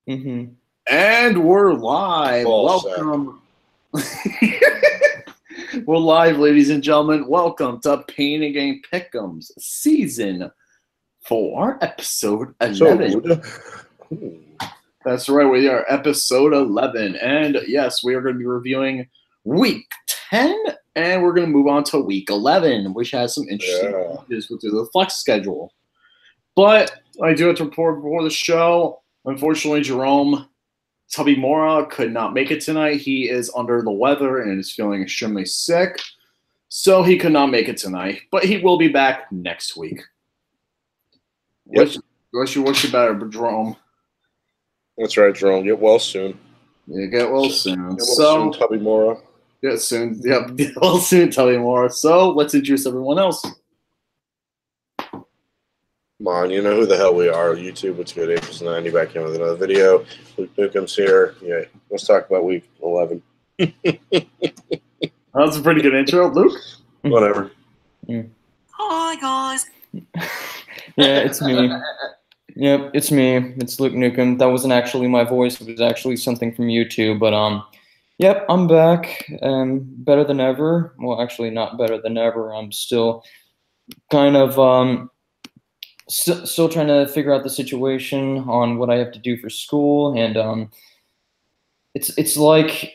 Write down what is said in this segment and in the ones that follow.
Mm-hmm. And we're live. Welcome. We're live, ladies and gentlemen. Welcome to Pain and Gain Pick'ems, Season 4, Episode 11. That's right, we are Episode 11. And yes, we are going to be reviewing Week 10, and we're going to move on to Week 11, which has some interesting changes with the flex schedule. But I do have to report before the show, unfortunately, Jerome Tubby Mora could not make it tonight. He is under the weather and is feeling extremely sick, so he could not make it tonight. But he will be back next week. Yep. What's your better, Jerome? That's right, Jerome. Get well soon. Yeah, get well soon. Get well soon, Tubby Mora. Get soon. Yep, get well soon, Tubby Mora. So let's introduce everyone else. Come on, you know who the hell we are. YouTube, what's good? April's90 back in with another video. Luke Newcomb's here. Yeah, let's talk about week 11. That's a pretty good intro, Luke. Whatever. Hi, guys. Yeah, it's me. Yep, it's me. It's Luke Newcomb. That wasn't actually my voice. It was actually something from YouTube. But yep, I'm back. Better than ever. Well, actually, not better than ever. I'm still kind of still trying to figure out the situation on what I have to do for school, and it's like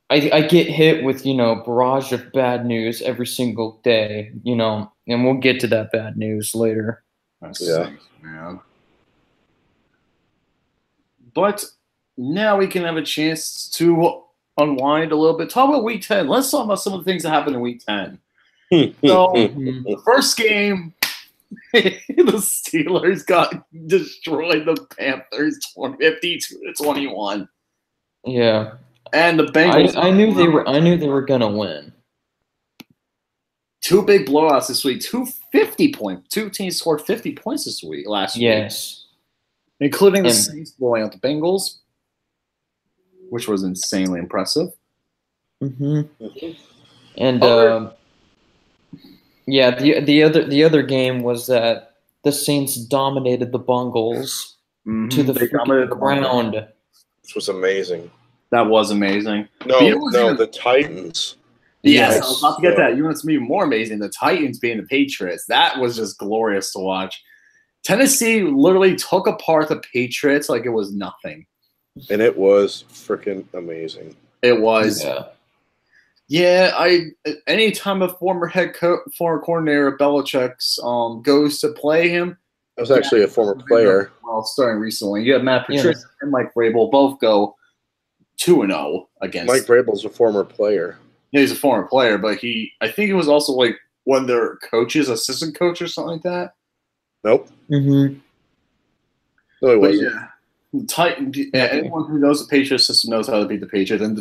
I get hit with barrage of bad news every single day, and we'll get to that bad news later. Yeah, man. But now we can have a chance to unwind a little bit. Talk about Week 10. Let's talk about some of the things that happened in Week 10. So the first game, the Steelers got destroyed. The Panthers 52-21. Yeah, and the Bengals. I knew they were gonna win. Two big blowouts this week. Two teams scored 50 points this week. Last week, including the Saints blowing out the Bengals, which was insanely impressive. And yeah, the other game was that the Saints dominated the Bengals to the ground. This was amazing. That was amazing. No, the Titans. Yes, I was about to get that. You know what's even more amazing? The Titans being the Patriots. That was just glorious to watch. Tennessee literally took apart the Patriots like it was nothing. And it was freaking amazing. It was. Yeah, anytime a former coordinator of Belichick's goes to play him. That was actually a former player. Well, starting recently. You have Matt Patricia and Mike Vrabel both go 2-0 against. Mike Vrabel's a former player. Yeah, he's a former player, but I think he was also like one of their coaches, assistant coach or something like that. Nope. No, he wasn't. Anyone who knows the Patriots system knows how to beat the Patriots. And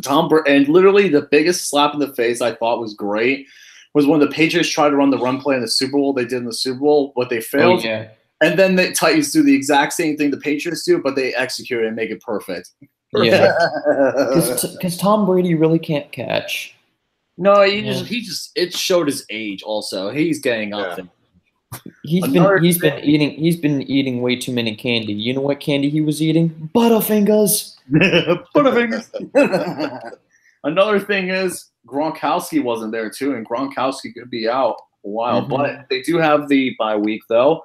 literally the biggest slap in the face I thought was great was when the Patriots tried to run the run play in the Super Bowl. They did in the Super Bowl, but they failed. And then the Titans do the exact same thing the Patriots do, but they execute it and make it perfect. Yeah, because Tom Brady really can't catch. No, it showed his age. Also, he's getting up. He's been eating way too many candy. You know what candy he was eating? Butterfingers. Butterfingers. Another thing is Gronkowski wasn't there too, and Gronkowski could be out a while. But they do have the bye week though.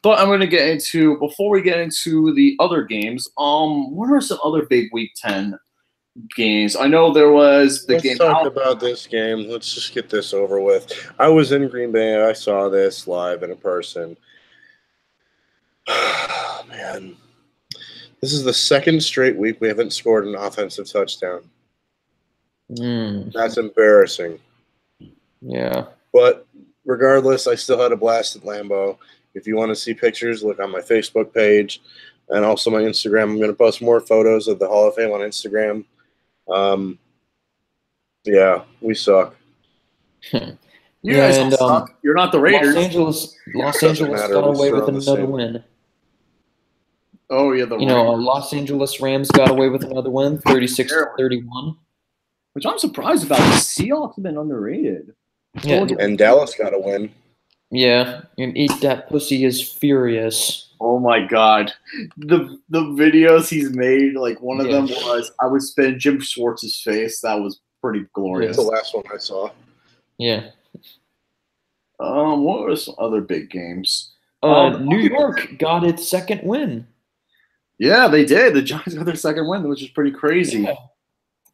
But I'm going to get into, before we get into the other games, what are some other big Week 10 games? I know there was the game. Let's talk about this game. Let's just get this over with. I was in Green Bay. I saw this live in person. Man, this is the second straight week we haven't scored an offensive touchdown. That's embarrassing. Yeah. But regardless, I still had a blast at Lambeau. If you want to see pictures, look on my Facebook page and also my Instagram. I'm going to post more photos of the Hall of Fame on Instagram. Yeah, we suck. You guys suck. You're not the Raiders. Los Angeles got away with another win. Oh, yeah. Los Angeles Rams got away with another win, 36-31. Which I'm surprised about. The Seahawks have been underrated. Yeah. And Dallas got a win. Yeah, and eat that pussy is furious. Oh my god, the videos he's made, like one of them was I would spin Jim Schwartz's face. That was pretty glorious. That's the last one I saw. Yeah. What were some other big games? New York got its second win. Yeah, they did. The Giants got their second win, which is pretty crazy. Yeah.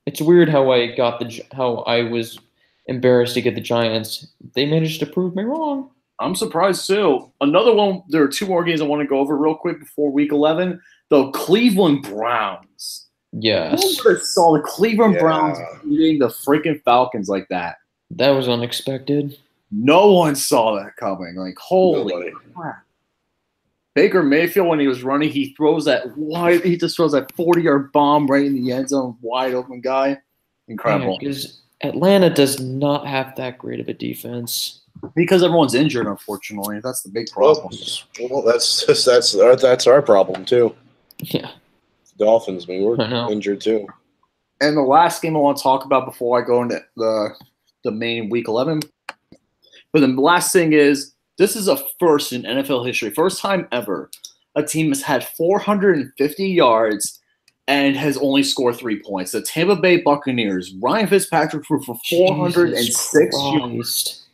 It's weird how I was embarrassed to get the Giants. They managed to prove me wrong. I'm surprised too. Another one. There are two more games I want to go over real quick before Week 11. The Cleveland Browns. Yes. Who saw the Cleveland Browns beating the freaking Falcons like that? That was unexpected. No one saw that coming. Like, holy crap. Baker Mayfield, when he was running, he just throws that 40-yard bomb right in the end zone, wide open guy. Incredible. Because Atlanta does not have that great of a defense. Because everyone's injured, unfortunately. That's the big problem. Well, that's our problem too. Yeah. Dolphins, we're injured too. And the last game I want to talk about before I go into the main Week 11. But the last thing is, this is a first in NFL history. First time ever a team has had 450 yards and has only scored 3 points. The Tampa Bay Buccaneers, Ryan Fitzpatrick threw for 406 yards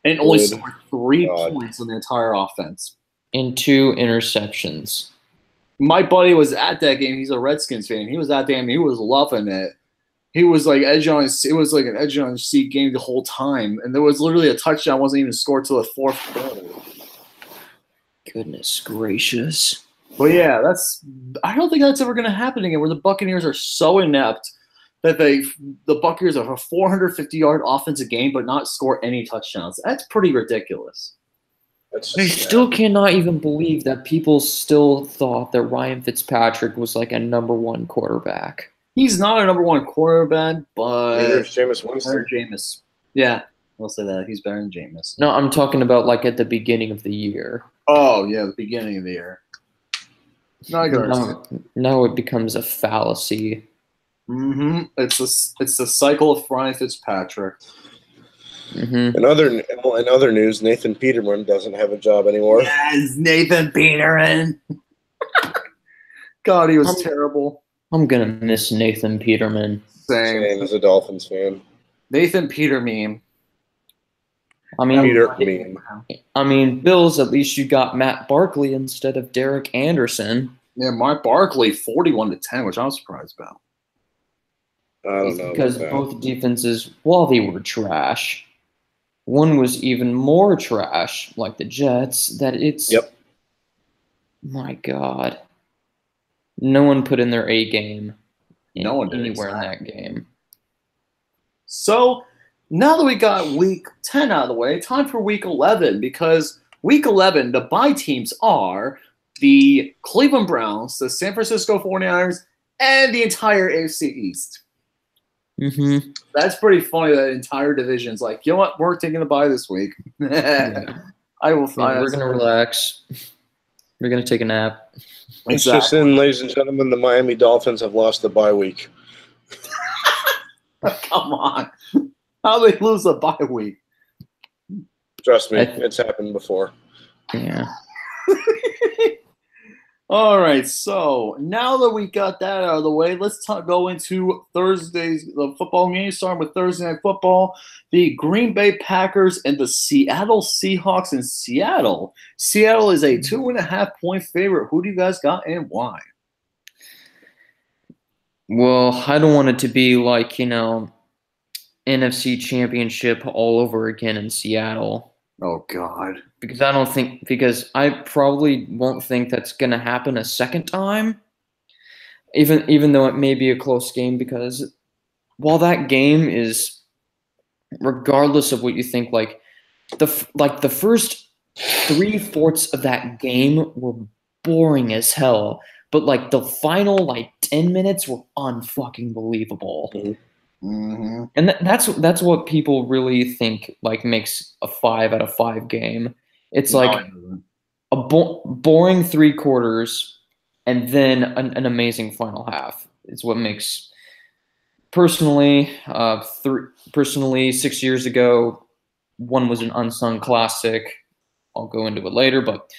and only scored 3 points on the entire offense. And 2 interceptions. My buddy was at that game. He's a Redskins fan. He was at that game. He was loving it. He was like it was like an edge on his seat game the whole time. And there was literally a touchdown wasn't even scored till the 4th quarter. Goodness gracious. But yeah, I don't think that's ever going to happen again, where the Buccaneers are so inept that the Buccaneers have a 450-yard offensive game but not score any touchdowns. That's pretty ridiculous. I still cannot even believe that people still thought that Ryan Fitzpatrick was like a number 1 quarterback. He's not a number 1 quarterback, but neither is Jameis Winston. Jameis. Yeah, I'll say that. He's better than Jameis. No, I'm talking about like at the beginning of the year. Oh, yeah, the beginning of the year. Now it becomes a fallacy. Mm-hmm. It's the cycle of Ryan Fitzpatrick. Mm-hmm. In other news, Nathan Peterman doesn't have a job anymore. Yes, Nathan Peterman. God, he was terrible. I'm gonna miss Nathan Peterman. Same as a Dolphins fan. Nathan Peterman. I mean, Bills, at least you got Matt Barkley instead of Derek Anderson. Yeah, Matt Barkley, 41-10, which I'm surprised about. I don't know. Because both defenses, while they were trash, one was even more trash, like the Jets, that it's... Yep. My God. No one put in their A game. No one did anywhere in that game. So... now that we got Week 10 out of the way, time for Week 11, because Week 11, the bye teams are the Cleveland Browns, the San Francisco 49ers, and the entire AFC East. Mm-hmm. That's pretty funny, that entire division's like, you know what, we're taking the bye this week. Yeah. We're going to relax. We're going to take a nap. It's just in, ladies and gentlemen, the Miami Dolphins have lost the bye week. Come on. How they lose a bye week? Trust me, it's happened before. Yeah. All right, so now that we got that out of the way, let's go into the football game, starting with Thursday Night Football. The Green Bay Packers and the Seattle Seahawks in Seattle. Seattle is a 2.5-point favorite. Who do you guys got and why? Well, I don't want it to be like, NFC Championship all over again in Seattle. Oh, God. Because I probably won't think that's going to happen a second time, even though it may be a close game, because while that game is, regardless of what you think, the first 3/4 of that game were boring as hell, but the final 10 minutes were unfucking believable. Mm-hmm. And that's what people really think makes a 5 out of 5 game. It's a boring 3 quarters and then an amazing final half. It's what makes personally 6 years ago, one was an unsung classic. I'll go into it later. But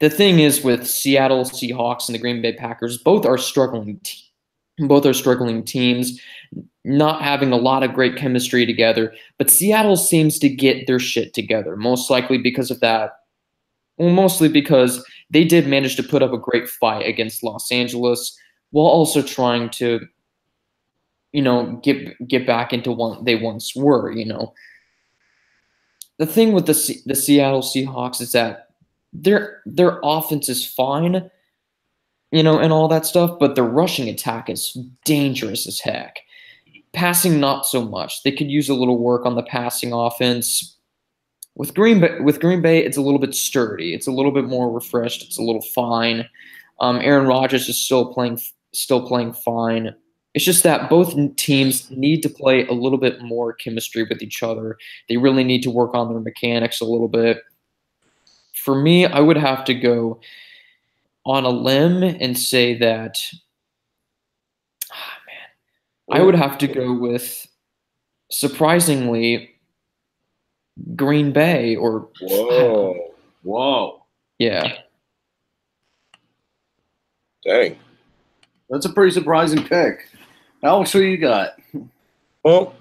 the thing is with Seattle Seahawks and the Green Bay Packers, both are struggling teams, not having a lot of great chemistry together. But Seattle seems to get their shit together, most likely because of that. Well, mostly because they did manage to put up a great fight against Los Angeles while also trying to, get back into what they once were, The thing with the Seattle Seahawks is that their offense is fine, and all that stuff, but their rushing attack is dangerous as heck. Passing, not so much. They could use a little work on the passing offense. With Green Bay, it's a little bit sturdy. It's a little bit more refreshed. It's a little fine. Aaron Rodgers is still playing fine. It's just that both teams need to play a little bit more chemistry with each other. They really need to work on their mechanics a little bit. For me, I would have to go on a limb and say that, I would have to go with, surprisingly, Green Bay or Whoa. Yeah. Dang. That's a pretty surprising pick. Alex, what you got? Well,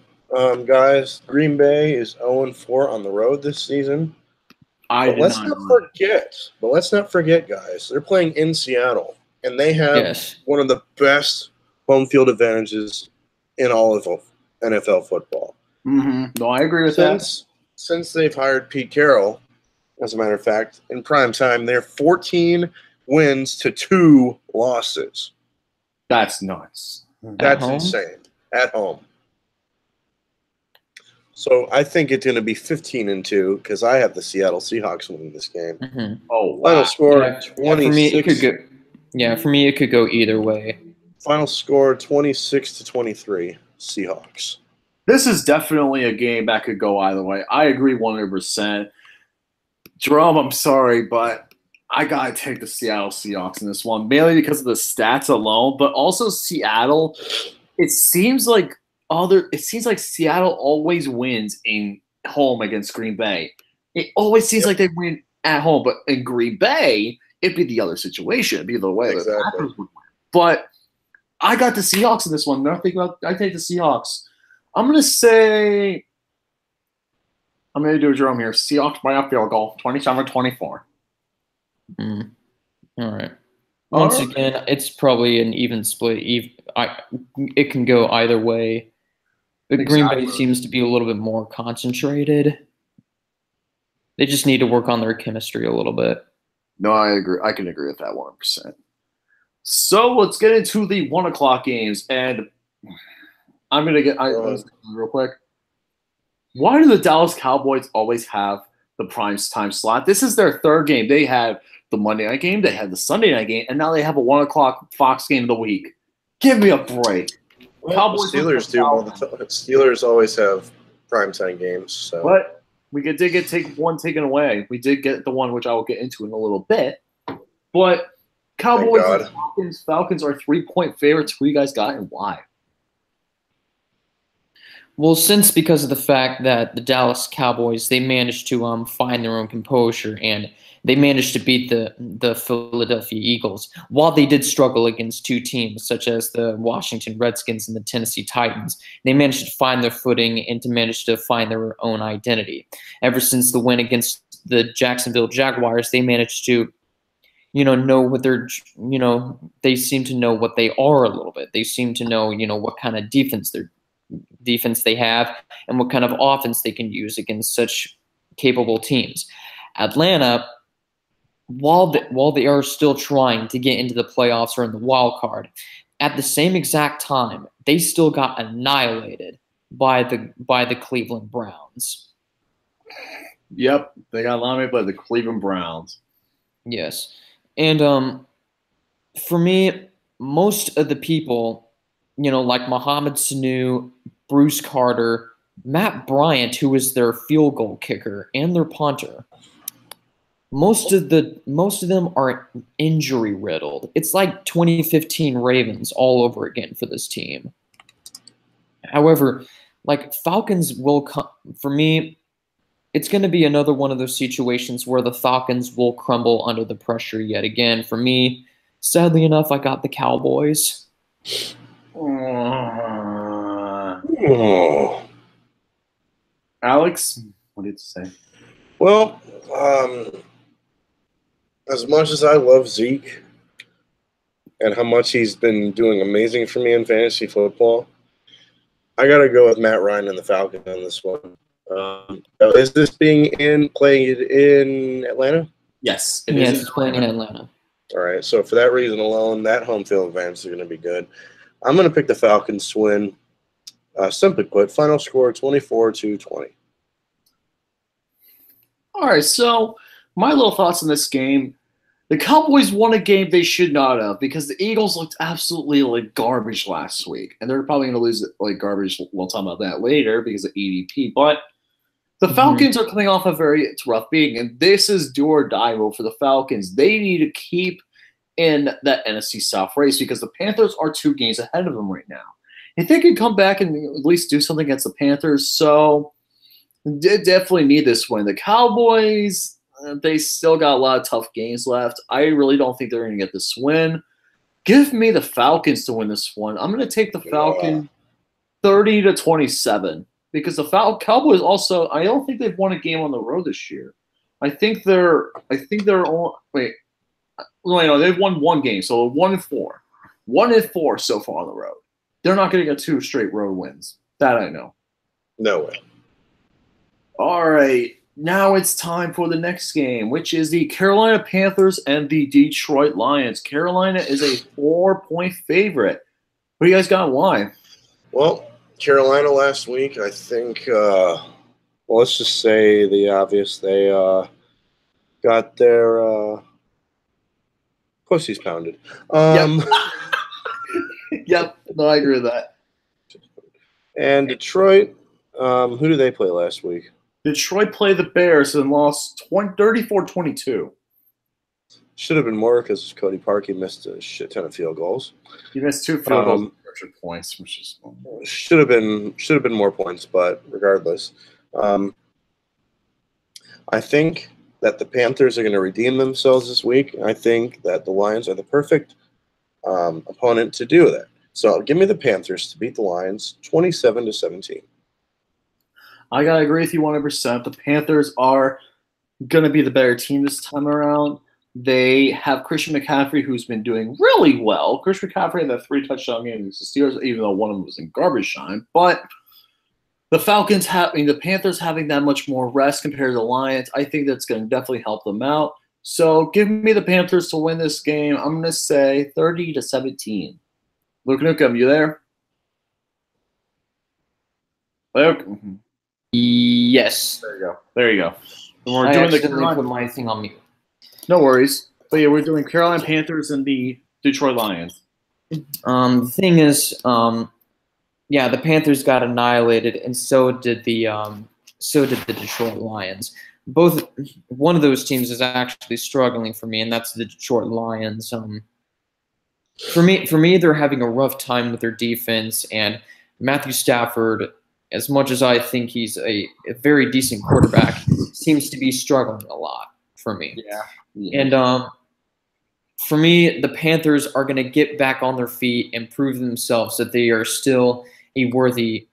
guys, Green Bay is 0-4 on the road this season. But let's not forget, guys, they're playing in Seattle, and they have one of the best home field advantages in all of NFL football. Mm-hmm. No, I agree with that. Since they've hired Pete Carroll, as a matter of fact, in prime time, they're 14 wins to 2 losses. That's nuts. That's insane. At home. So I think it's going to be 15-2 because I have the Seattle Seahawks winning this game. Mm-hmm. Oh, wow. Final score 26. For me, it could go either way. Final score 26-23 Seahawks. This is definitely a game that could go either way. I agree 100%. Jerome, I'm sorry, but I got to take the Seattle Seahawks in this one, mainly because of the stats alone, but also Seattle. It seems like Seattle always wins in home against Green Bay. It always seems like they win at home, but in Green Bay, it'd be the other situation. It'd be the way the Packers would win. But I got the Seahawks in this one. I take the Seahawks. I'm going to do a Jerome here. Seahawks by a field goal, 27-24. All right. Once again, it's probably an even split. It can go either way. But Green Bay seems to be a little bit more concentrated. They just need to work on their chemistry a little bit. No, I agree. I can agree with that 100%. So let's get into the 1 o'clock games. And I'm going to get real quick. Why do the Dallas Cowboys always have the prime time slot? This is their third game. They had the Monday night game, they had the Sunday night game, and now they have a 1 o'clock Fox game of the week. Give me a break. Well, Cowboys Steelers do all the time. Steelers always have primetime games. So. But we did get one taken away. We did get the one which I will get into in a little bit. But Cowboys and Falcons are 3-point favorites. Who you guys got and why? Well, because of the fact that the Dallas Cowboys, they managed to find their own composure and they managed to beat the Philadelphia Eagles, while they did struggle against two teams such as the Washington Redskins and the Tennessee Titans. They managed to find their footing and to manage to find their own identity. Ever since the win against the Jacksonville Jaguars, they managed to know what they're, they seem to know what they are a little bit. They seem to know, what kind of defense they have and what kind of offense they can use against such capable teams. Atlanta, while they are still trying to get into the playoffs or in the wild card, at the same exact time, they still got annihilated by the Cleveland Browns. Yep, they got annihilated by the Cleveland Browns. Yes. And for me, most of the people, like Mohamed Sanu, Bruce Carter, Matt Bryant, who was their field goal kicker and their punter, most of them are injury riddled. It's like 2015 Ravens all over again for this team. However, like Falcons will come, for me, it's going to be another one of those situations where the Falcons will crumble under the pressure yet again. For me, sadly enough, I got the Cowboys. Alex, what did you say? Well, as much as I love Zeke and how much he's been doing amazing for me in fantasy football, I got to go with Matt Ryan and the Falcons on this one. Is this playing in Atlanta? Yes. Yes, it's playing in Atlanta. All right, so for that reason alone, that home field advantage is going to be good. I'm going to pick the Falcons to win. Simply put, final score 24-20. All right, so my little thoughts on this game. The Cowboys won a game they should not have because the Eagles looked absolutely like garbage last week. And they're probably going to lose like garbage. We'll talk about that later because of EDP. But the Falcons are coming off a very rough beating. And this is do or die mode for the Falcons. They need to keep in that NFC South race because the Panthers are 2 games ahead of them right now. If they can come back and at least do something against the Panthers, so they definitely need this win. The Cowboys, they still got a lot of tough games left. I really don't think they're going to get this win. Give me the Falcons to win this one. I'm going to take the Falcons 30-27 because the Cowboys also, I don't think they've won a game on the road this year. They've won 1 game, so 1-4. 1-4 so far on the road. They're not going to get 2 straight road wins. That I know. No way. All right. Now it's time for the next game, which is the Carolina Panthers and the Detroit Lions. Carolina is a 4-point favorite. What do you guys got and why? Well, Carolina last week, I think, let's just say the obvious. They got their pussies pounded. Yep. No, I agree with that. And Detroit, who did they play last week? Detroit played the Bears and lost 34-22. Should have been more because Cody Parkey missed a shit ton of field goals. He missed 2 field goals points, which is should have been more points, but regardless, I think that the Panthers are going to redeem themselves this week. I think that the Lions are the perfect opponent to do that. So give me the Panthers to beat the Lions 27-17. I gotta agree with you 100%. The Panthers are gonna be the better team this time around. They have Christian McCaffrey, who's been doing really well. Christian McCaffrey had that 3 touchdown game against the Steelers, even though one of them was in garbage time. But the the Panthers having that much more rest compared to the Lions, I think that's gonna definitely help them out. So give me the Panthers to win this game. I'm gonna say 30-17. Luke Nukem, you there? Luke? Yes. There you go. I accidentally put my thing on mute. No worries. But yeah, we're doing Carolina Panthers and the Detroit Lions. The thing is, the Panthers got annihilated, and so did the Detroit Lions. One of those teams is actually struggling for me, and that's the Detroit Lions. For me, they're having a rough time with their defense, and Matthew Stafford, as much as I think he's a very decent quarterback, seems to be struggling a lot for me. Yeah. And for me, the Panthers are going to get back on their feet and prove themselves that they are still a worthy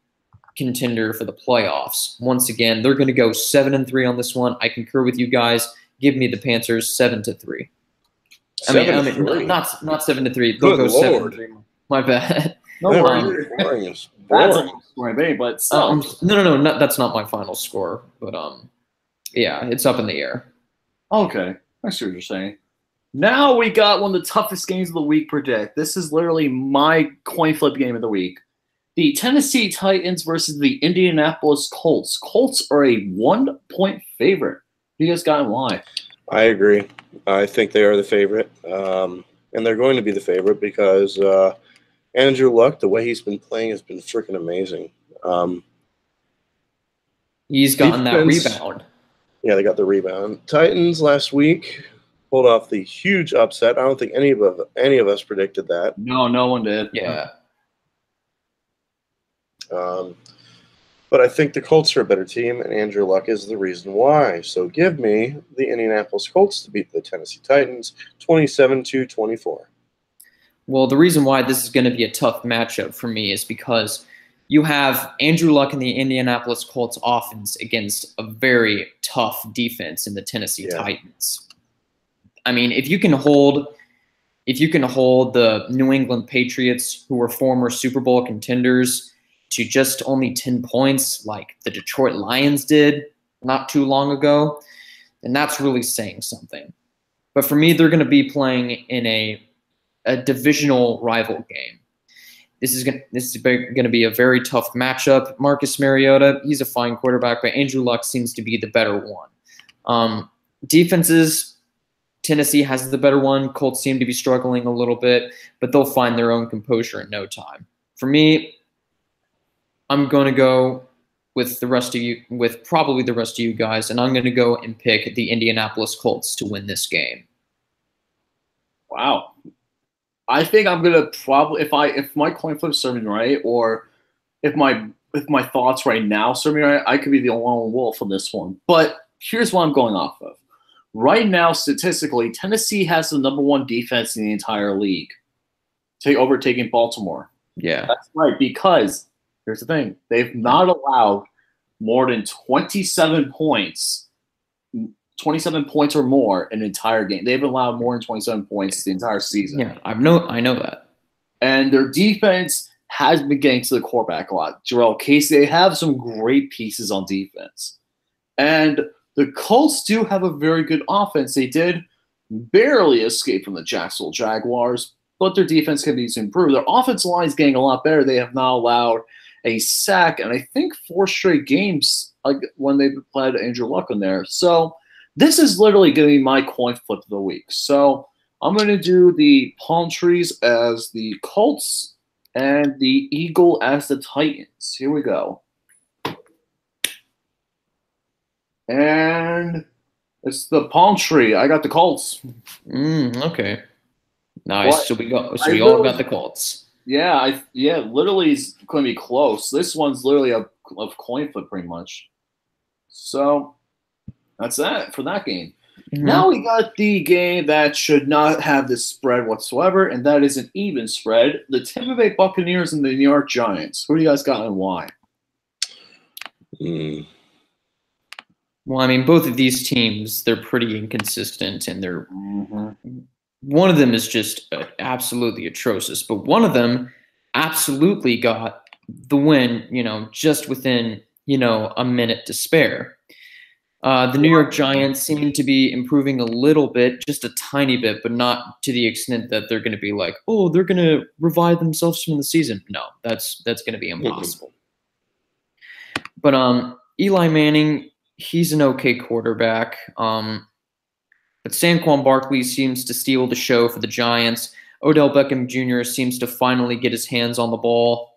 contender for the playoffs. Once again, they're going to go 7-3 on this one. I concur with you guys. Give me the Panthers 7-3. I mean, not 7-3. They'll go 7-3. My bad. No worries. But no, that's not my final score. But it's up in the air. Okay, I see what you're saying. Now we got one of the toughest games of the week. Predict. This is literally my coin flip game of the week. The Tennessee Titans versus the Indianapolis Colts. Colts are a 1-point favorite. Who you guys got and why? I agree. I think they are the favorite, and they're going to be the favorite because Andrew Luck, the way he's been playing, has been freaking amazing. He's gotten that rebound. Yeah, they got the rebound. Titans last week pulled off the huge upset. I don't think any of us predicted that. No one did. Yeah. But I think the Colts are a better team, and Andrew Luck is the reason why. So give me the Indianapolis Colts to beat the Tennessee Titans 27-24. Well, the reason why this is going to be a tough matchup for me is because you have Andrew Luck and the Indianapolis Colts offense against a very tough defense in the Tennessee Titans. I mean, if you can hold the New England Patriots, who were former Super Bowl contenders, to just only 10 points like the Detroit Lions did not too long ago, then that's really saying something. But for me, they're going to be playing in a divisional rival game. This is going to be a very tough matchup. Marcus Mariota, he's a fine quarterback, but Andrew Luck seems to be the better one. Defenses, Tennessee has the better one. Colts seem to be struggling a little bit, but they'll find their own composure in no time. For me, I'm going to go with probably the rest of you guys, and I'm going to go and pick the Indianapolis Colts to win this game. Wow. I think I'm gonna probably if my coin flip serve me right, or if my thoughts right now serve me right, I could be the lone wolf on this one. But here's what I'm going off of. Right now, statistically, Tennessee has the #1 defense in the entire league, overtaking Baltimore. Yeah, that's right. Because here's the thing: they've not allowed more than 27 points. 27 points or more in an entire game. They've allowed more than 27 points the entire season. Yeah, I know that. And their defense has been getting to the quarterback a lot. Jurrell Casey, they have some great pieces on defense. And the Colts do have a very good offense. They did barely escape from the Jacksonville Jaguars, but their defense can be improved. Their offensive line is getting a lot better. They have now allowed a sack, and I think 4 straight games when they've played Andrew Luck in there. So this is literally going to be my coin flip of the week. So I'm going to do the palm trees as the Colts and the eagle as the Titans. Here we go. And it's the palm tree. I got the Colts. Okay. Nice. So we all got the Colts. Yeah, literally it's going to be close. This one's literally a coin flip pretty much. So that's that for that game. Mm-hmm. Now we got the game that should not have this spread whatsoever, and that is an even spread. The Tampa Bay Buccaneers and the New York Giants. Who do you guys got and why? Well, I mean, both of these teams, they're pretty inconsistent, and they're one of them is just absolutely atrocious, but one of them absolutely got the win, just within, a minute to spare. The New York Giants seem to be improving a little bit, just a tiny bit, but not to the extent that they're going to be like, oh, they're going to revive themselves from the season. No, that's going to be impossible. But Eli Manning, he's an okay quarterback. But Saquon Barkley seems to steal the show for the Giants. Odell Beckham Jr. seems to finally get his hands on the ball,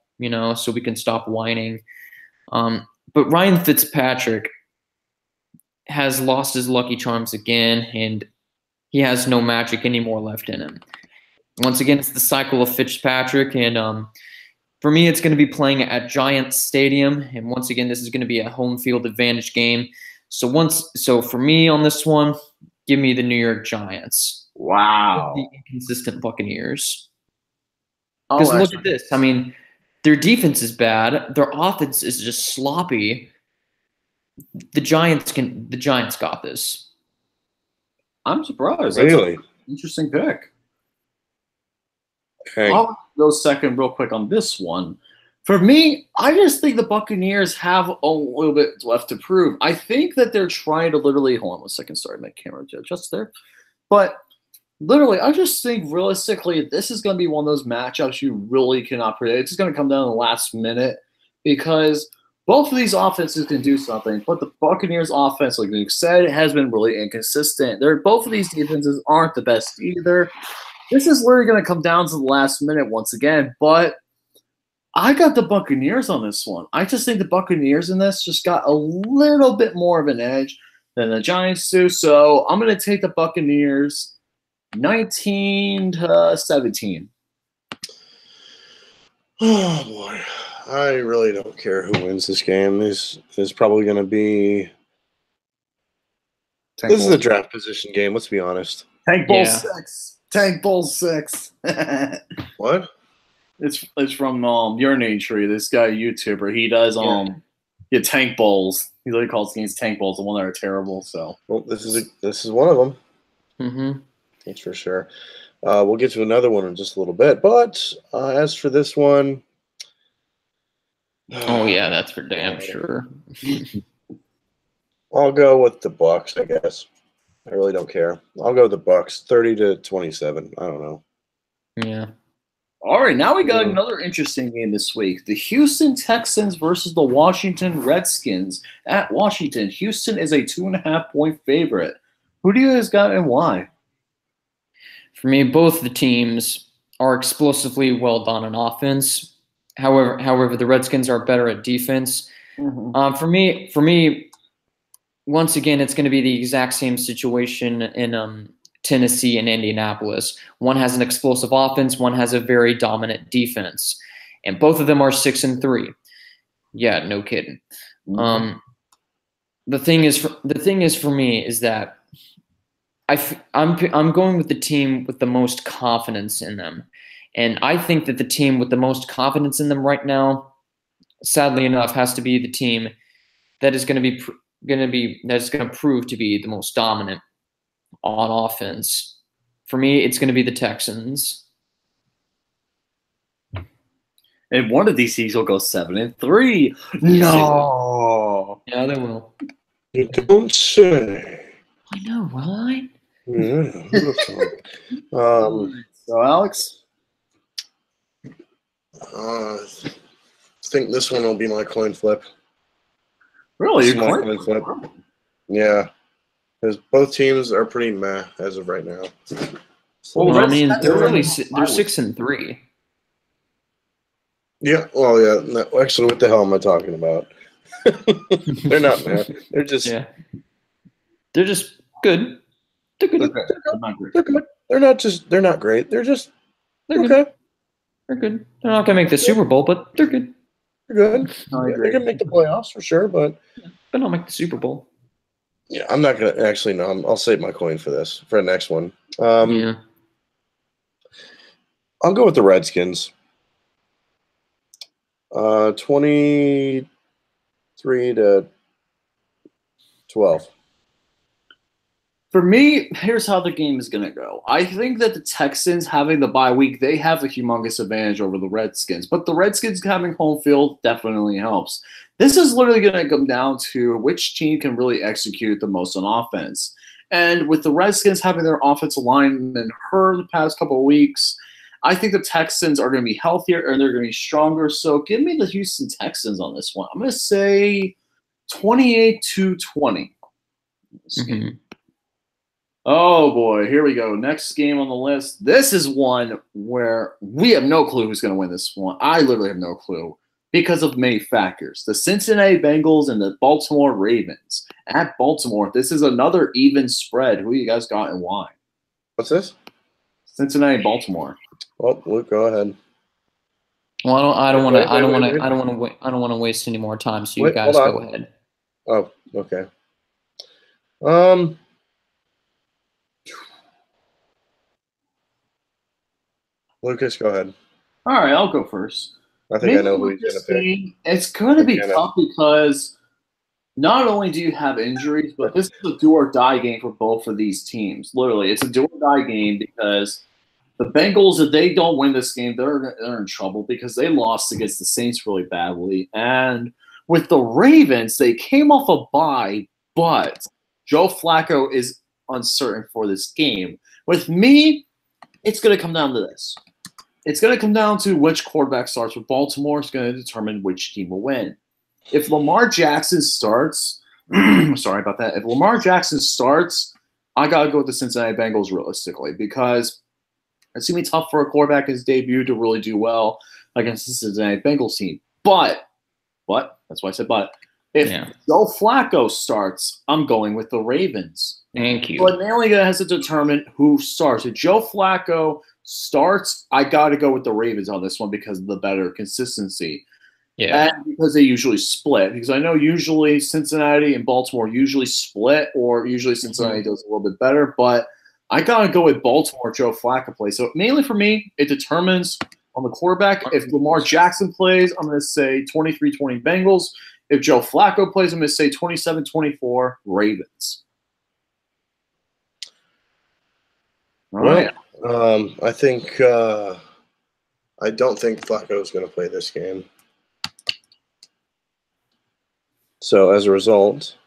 so we can stop whining. But Ryan Fitzpatrick has lost his lucky charms again, and he has no magic anymore left in him. Once again, it's the cycle of Fitzpatrick, and for me, it's going to be playing at Giants Stadium, and once again, this is going to be a home field advantage game. So for me on this one, give me the New York Giants. Wow. The inconsistent Buccaneers. Because look at this. I mean, their defense is bad. Their offense is just sloppy. The Giants got this. I'm surprised. Really? Interesting pick. Okay. I'll go second real quick on this one. For me, I just think the Buccaneers have a little bit left to prove. I think that they're trying to literally – hold on 1 second. Sorry, my camera just there. But literally, I just think realistically this is going to be one of those matchups you really cannot predict. It's going to come down to the last minute because both of these offenses can do something. But the Buccaneers offense, like Luke said, has been really inconsistent. Both of these defenses aren't the best either. This is literally going to come down to the last minute once again. But I got the Buccaneers on this one. I just think the Buccaneers in this just got a little bit more of an edge than the Giants do. So I'm going to take the Buccaneers 19-17. Oh, boy. I really don't care who wins this game. This is probably going to be. This is a draft position game. Let's be honest. Tank Bowl 6. Tank Bowl 6. What? It's from Urinary Tree. This guy, YouTuber, he does tank bowls. He literally calls things tank bowls, the one that are terrible. So well, this is one of them. Mm-hmm. That's for sure. We'll get to another one in just a little bit. But as for this one, oh yeah, that's for damn sure. I'll go with the Bucks, I guess. I really don't care. I'll go with the Bucks, 30-27. I don't know. Yeah. All right, now we got another interesting game this week. The Houston Texans versus the Washington Redskins at Washington. Houston is a 2.5-point favorite. Who do you guys got and why? For me, both the teams are explosively well done on offense. However, the Redskins are better at defense. Mm-hmm. For me, once again, it's going to be the exact same situation in Tennessee and Indianapolis. One has an explosive offense, one has a very dominant defense, and both of them are 6-3. Yeah, no kidding. Mm-hmm. The thing is for me is that I'm going with the team with the most confidence in them, and I think that the team with the most confidence in them right now, sadly enough, has to be the team that is going to prove to be the most dominant on offense. For me, it's going to be the Texans. And one of these teams will go 7-3. No. Yeah, they will. You don't say. I know, right? Yeah. So, Alex? I think this one will be my coin flip. Really? My coin flip. Yeah. Because both teams are pretty meh as of right now. Well, I mean, they're 6-3. Yeah. Well, yeah. No, actually, what the hell am I talking about? They're not meh. They're just. Yeah. They're just good. They're good. They're good. They're not just. They're not great. They're just. They're okay. Good. They're good. They're not gonna make the Super Bowl, but they're good. They're good. They're gonna make the playoffs for sure, but not make the Super Bowl. Yeah, I'm not gonna actually. No, I'll save my coin for this for the next one. Yeah. I'll go with the Redskins. 23-12. For me, here's how the game is going to go. I think that the Texans having the bye week, they have a humongous advantage over the Redskins. But the Redskins having home field definitely helps. This is literally going to come down to which team can really execute the most on offense. And with the Redskins having their offensive linemen hurt the past couple of weeks, I think the Texans are going to be healthier and they're going to be stronger. So give me the Houston Texans on this one. I'm going to say 28-20. Mm-hmm. Oh, boy. Here we go. Next game on the list. This is one where we have no clue who's going to win this one. I literally have no clue because of many factors. The Cincinnati Bengals and the Baltimore Ravens. At Baltimore, this is another even spread. Who you guys got and why? What's this? Cincinnati, Baltimore. Well, Luke, go ahead. Well, I don't want to waste any more time. So you guys go ahead. Oh, okay. Lucas, go ahead. All right, I'll go first. I think I know who he's going to pick. It's going to be tough because not only do you have injuries, but this is a do-or-die game for both of these teams. Literally, it's a do-or-die game because the Bengals, if they don't win this game, they're in trouble because they lost against the Saints really badly. And with the Ravens, they came off a bye, but Joe Flacco is uncertain for this game. With me, it's going to come down to this. It's going to come down to which quarterback starts with Baltimore. It's going to determine which team will win. If Lamar Jackson starts, sorry about that. If Lamar Jackson starts, I got to go with the Cincinnati Bengals realistically because it's going to be tough for a quarterback in his debut to really do well against the Cincinnati Bengals team. But, that's why I said but. If Joe Flacco starts, I'm going with the Ravens. Thank you. But mainly has to determine who starts. If Joe Flacco starts, I got to go with the Ravens on this one because of the better consistency. Yeah. And because they usually split. Because I know usually Cincinnati and Baltimore usually split, or usually Cincinnati does a little bit better. But I got to go with Baltimore, Joe Flacco plays. So mainly for me, it determines on the quarterback. If Lamar Jackson plays, I'm going to say 23-20 Bengals. If Joe Flacco plays, I'm going to say 27-24 Ravens. All right. I think I don't think Flacco is going to play this game. So as a result,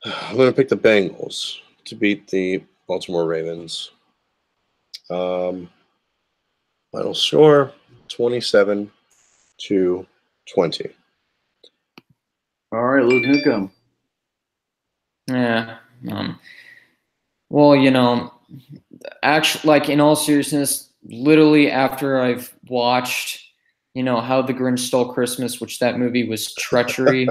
I'm going to pick the Bengals to beat the Baltimore Ravens. Final score 27-20. All right, Luke Newcomb. Yeah. Well, actually, like in all seriousness, literally after I've watched, How the Grinch Stole Christmas, which that movie was treachery.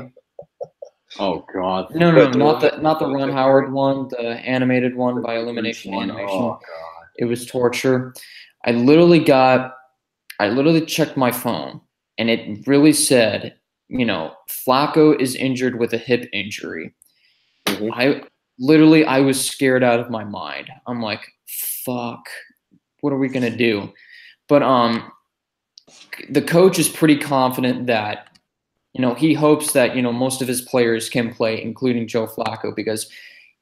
Oh God! No, not the Ron Howard one, the animated one by Illumination Animation. Oh God! It was torture. I literally checked my phone, and it really said, Flacco is injured with a hip injury. Mm-hmm. I was scared out of my mind. I'm like, fuck, what are we gonna do? But the coach is pretty confident that, he hopes that, most of his players can play, including Joe Flacco, because,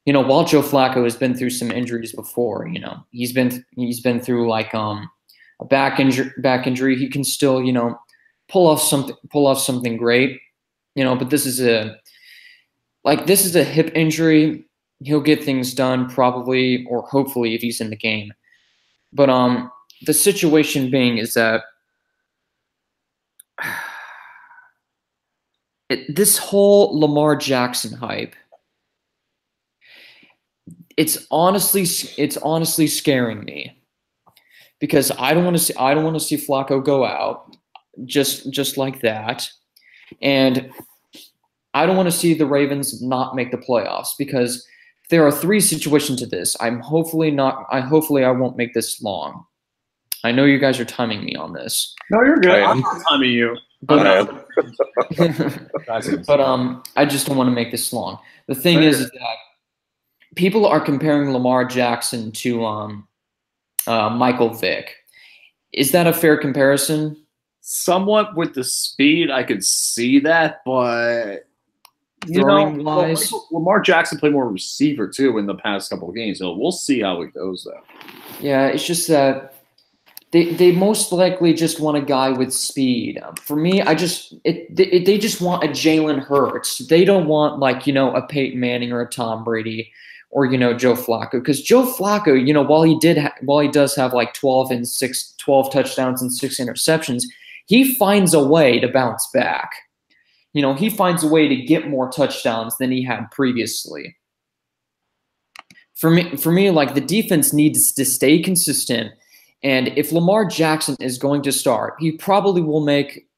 while Joe Flacco has been through some injuries before, he's been through like a back injury, he can still, pull off something great, but this is a hip injury. He'll get things done probably, or hopefully, if he's in the game. But the situation being is that this whole Lamar Jackson hype, it's honestly scaring me, because I don't want to see Flacco go out just like that, and I don't want to see the Ravens not make the playoffs, because there are three situations to this. Hopefully I won't make this long. I know you guys are timing me on this. No, you're good. I'm not timing you. But I just don't want to make this long. The thing is that people are comparing Lamar Jackson to Michael Vick. Is that a fair comparison? Somewhat with the speed, I could see that, but Lamar Jackson played more receiver too in the past couple of games, so we'll see how it goes though. Yeah, it's just that they most likely just want a guy with speed. For me, they just want a Jalen Hurts. They don't want a Peyton Manning or a Tom Brady or Joe Flacco, because Joe Flacco, while he does have 12 touchdowns and 6 interceptions, he finds a way to bounce back. He finds a way to get more touchdowns than he had previously. For me, the defense needs to stay consistent. And if Lamar Jackson is going to start, he probably will make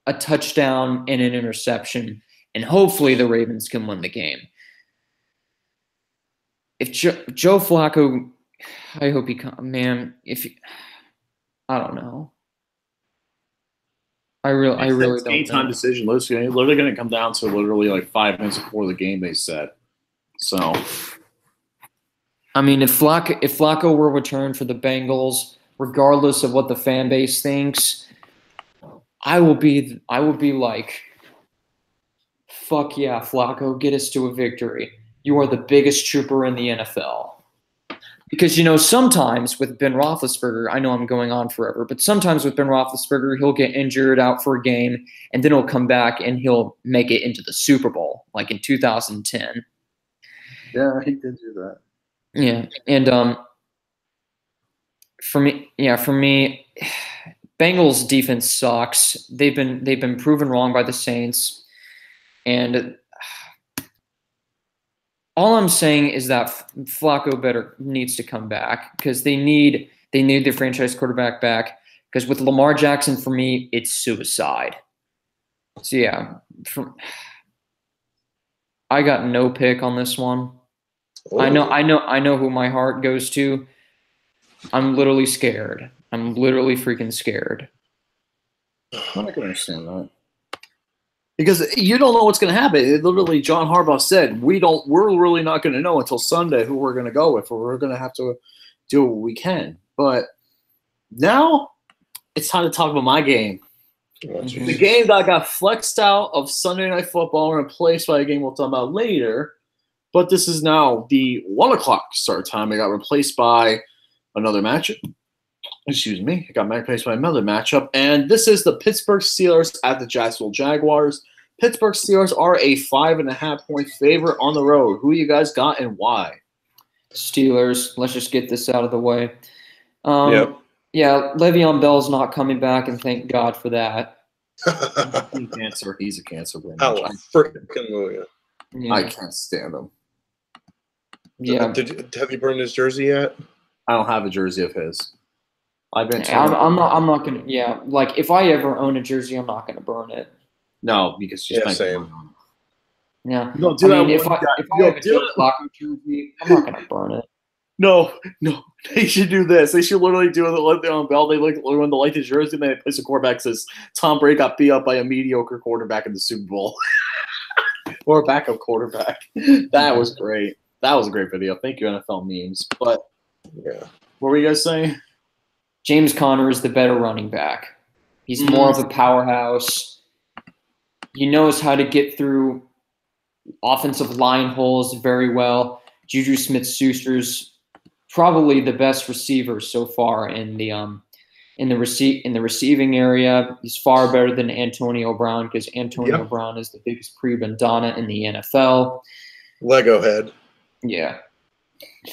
a touchdown and an interception, and hopefully the Ravens can win the game. If Joe Flacco, I hope he comes. Man, I don't know. I really don't know. Anytime decision. Literally going to come down to literally 5 minutes before the game, they said. So, I mean, if Flacco were returned for the Bengals, regardless of what the fan base thinks, I will be like, fuck yeah, Flacco, get us to a victory. You are the biggest trooper in the NFL. Because, sometimes with Ben Roethlisberger, I know I'm going on forever, but sometimes with Ben Roethlisberger, he'll get injured out for a game, and then he'll come back and he'll make it into the Super Bowl, like in 2010. Yeah, he did do that. Yeah, and for me, Bengals defense sucks. They've been proven wrong by the Saints, and all I'm saying is that Flacco needs to come back, because they need their franchise quarterback back. Because with Lamar Jackson, for me, it's suicide. So yeah, I got no pick on this one. Oh. I know who my heart goes to. I'm literally scared. I'm literally freaking scared. I'm not gonna understand that. Because you don't know what's going to happen. Literally, John Harbaugh said, we're really not going to know until Sunday who we're going to go with, or we're going to have to do what we can. But now it's time to talk about my game. The game that got flexed out of Sunday Night Football and replaced by a game we'll talk about later. But this is now the 1 o'clock start time. It got replaced by another matchup. Excuse me. It got replaced by another matchup. And this is the Pittsburgh Steelers at the Jacksonville Jaguars. Pittsburgh Steelers are a 5.5-point favorite on the road. Who you guys got and why? Steelers. Let's just get this out of the way. Yep. Yeah, Le'Veon Bell's not coming back, and thank God for that. He's a cancer. Oh, freaking Yeah. I can't stand him. Yeah. Have you burned his jersey yet? I don't have a jersey of his. I've been. I'm not gonna. Yeah, like if I ever own a jersey, I'm not gonna burn it. No, because you same. Yeah. No, do I mean, if I have a Joe Flacco jersey, I'm not gonna burn it. No, they should do this. They should literally do the Le'Veon Bell. They when they like the jersey, and they place a quarterback says Tom Brady got beat up by a mediocre quarterback in the Super Bowl, or a backup quarterback. That was great. That was a great video. Thank you, NFL memes. But yeah, what were you guys saying? James Conner is the better running back. He's more of a powerhouse. He knows how to get through offensive line holes very well. Juju Smith-Schuster's probably the best receiver so far in the receiving area. He's far better than Antonio Brown because Antonio Brown is the biggest prima-donna in the NFL. Lego head. Yeah.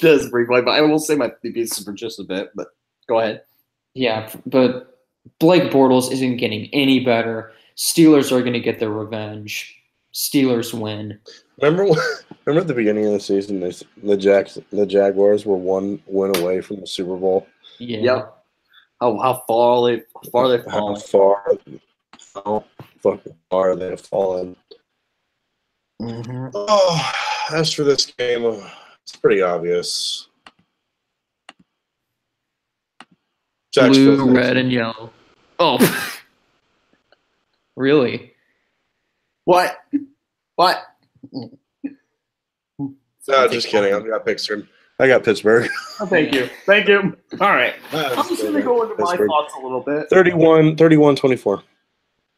Does brief, but I will say my pieces for just a bit. But go ahead. Yeah, but Blake Bortles isn't getting any better. Steelers are going to get their revenge. Steelers win. Remember at the beginning of the season, the Jaguars were 1 win away from the Super Bowl. Yeah. Yep. How far they've fallen. How fucking far they've fallen. Mm-hmm. Oh, as for this game, it's pretty obvious. Blue, red, and yellow. Oh. Really? What? No, just kidding. I got Pittsburgh. Oh, thank you. All right. I'm just going to go into my thoughts a little bit. 31-24.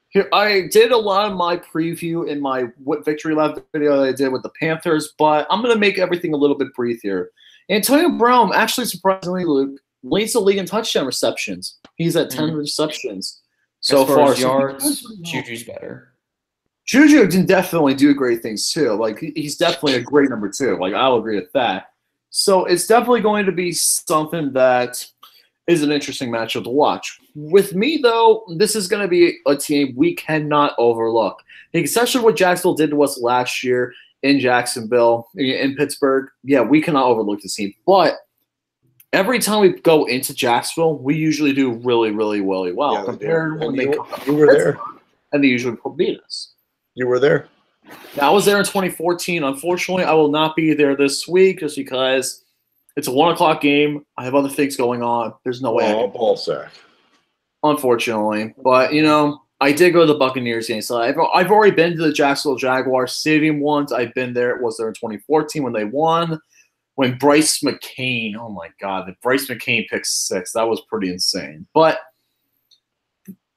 Here, I did a lot of my preview in my Victory Lab video that I did with the Panthers, but I'm going to make everything a little bit brief here. Antonio Brown, actually surprisingly, Luke, leads the league in touchdown receptions. He's at 10 receptions so as far far. As yards, Juju's better. Juju can definitely do great things too. Like he's definitely a great number 2. Like I'll agree with that. So it's definitely going to be something that is an interesting matchup to watch. With me though, this is going to be a team we cannot overlook. Especially what Jacksonville did to us last year in Jacksonville, in Pittsburgh. Yeah, we cannot overlook this team. But every time we go into Jacksonville, we usually do really, really, really well. Yeah, compared when they come you were there. And they usually beat us. You were there. I was there in 2014. Unfortunately, I will not be there this week just because it's a 1 o'clock game. I have other things going on. There's no way. Oh, ball sack. Unfortunately. But, I did go to the Buccaneers game. So I've already been to the Jacksonville Jaguars Stadium once. I've been there. It was there in 2014 when they won. When Bryce McCain, oh my God, the Bryce McCain pick 6. That was pretty insane. But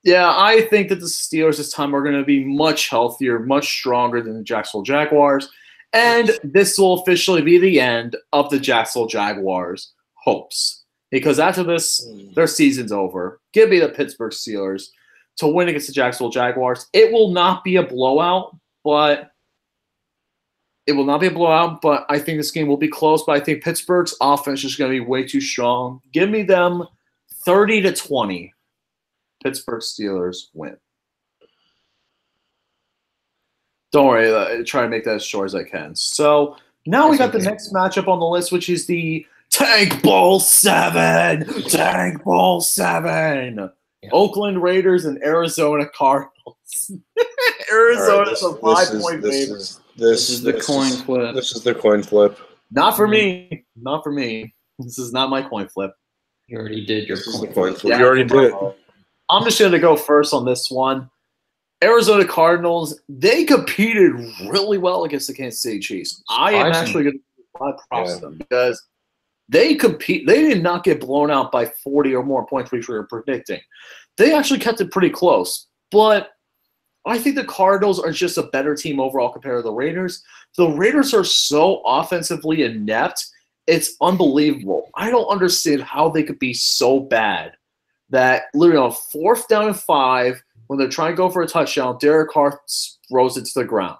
yeah, I think that the Steelers this time are going to be much healthier, much stronger than the Jacksonville Jaguars. And this will officially be the end of the Jacksonville Jaguars' hopes. Because after this, their season's over. Give me the Pittsburgh Steelers to win against the Jacksonville Jaguars. It will not be a blowout, but I think this game will be close. But I think Pittsburgh's offense is going to be way too strong. Give me them 30-20. Pittsburgh Steelers win. Don't worry, try to make that as short as I can. So now we got the next matchup on the list, which is the Tank Bowl 7. Tank Bowl 7. Yeah. Oakland Raiders and Arizona Cardinals. Arizona's a 5-point favorite. This is the coin flip. This is the coin flip. Not for me. Not for me. This is not my coin flip. You already did your coin flip. You already did. I'm just going to go first on this one. Arizona Cardinals, they competed really well against the Kansas City Chiefs. I am actually going to give a lot of props to them because they did not get blown out by 40 or more points, which we were predicting. They actually kept it pretty close. But I think the Cardinals are just a better team overall compared to the Raiders. The Raiders are so offensively inept, it's unbelievable. I don't understand how they could be so bad that literally on 4th down and 5, when they're trying to go for a touchdown, Derek Carr throws it to the ground.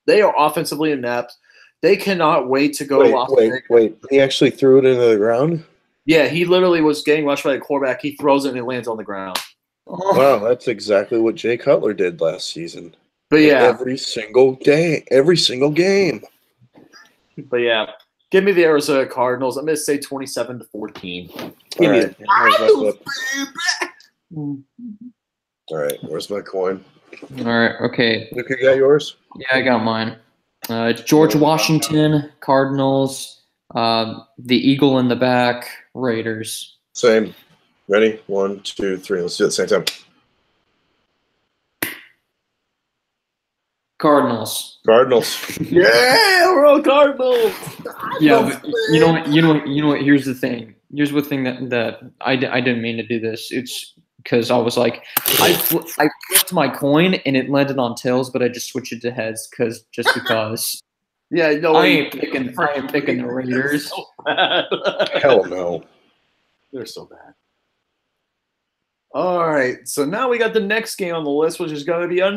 They are offensively inept. They cannot wait to go. Wait. He actually threw it into the ground? Yeah, he literally was getting rushed by the quarterback. He throws it and it lands on the ground. Wow, that's exactly what Jay Cutler did last season. But yeah. Every single game. But yeah. Give me the Arizona Cardinals. I'm going to say 27-14. All right, where's my coin? All right, okay. Luke, you got yours? Yeah, I got mine. It's George Washington, Cardinals, the Eagle in the back, Raiders. Same. Ready? 1, 2, 3. Let's do it at the same time. Cardinals. Yeah, we're all Cardinals. Yeah, but you know what? Here's the thing. Here's the thing that I didn't mean to do this. It's because I was like, I flipped my coin and it landed on tails, but I just switched it to heads because. Yeah, no, I ain't picking the Raiders. So bad. Hell no. They're so bad. All right, so now we got the next game on the list, which is going to be a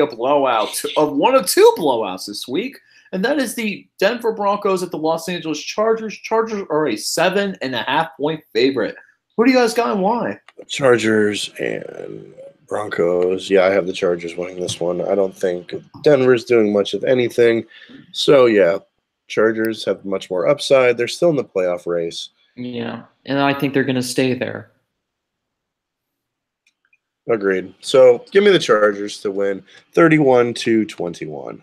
blowout of one of two blowouts this week, and that is the Denver Broncos at the Los Angeles Chargers. Chargers are a 7.5-point favorite. Who do you guys got and why? Chargers and Broncos. Yeah, I have the Chargers winning this one. I don't think Denver's doing much of anything. So, yeah, Chargers have much more upside. They're still in the playoff race. Yeah, and I think they're going to stay there. Agreed. So, give me the Chargers to win 31-21.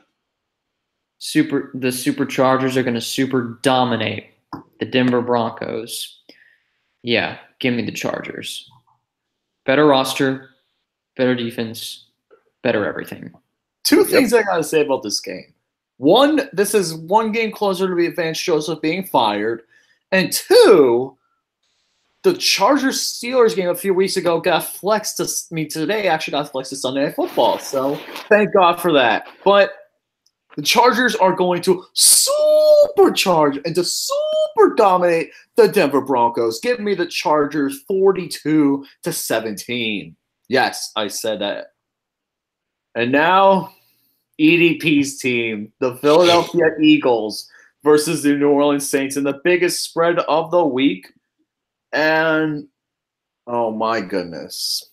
The Superchargers are going to super dominate the Denver Broncos. Yeah, give me the Chargers. Better roster, better defense, better everything. Two things I got to say about this game. One, this is one game closer to the Vance Joseph being fired. And two, the Chargers-Steelers game a few weeks ago got flexed to me today. Actually got flexed to Sunday Night Football. So thank God for that. But the Chargers are going to supercharge and to super dominate the Denver Broncos. Give me the Chargers 42-17. Yes, I said that. And now, EDP's team, the Philadelphia Eagles versus the New Orleans Saints in the biggest spread of the week. And, oh my goodness.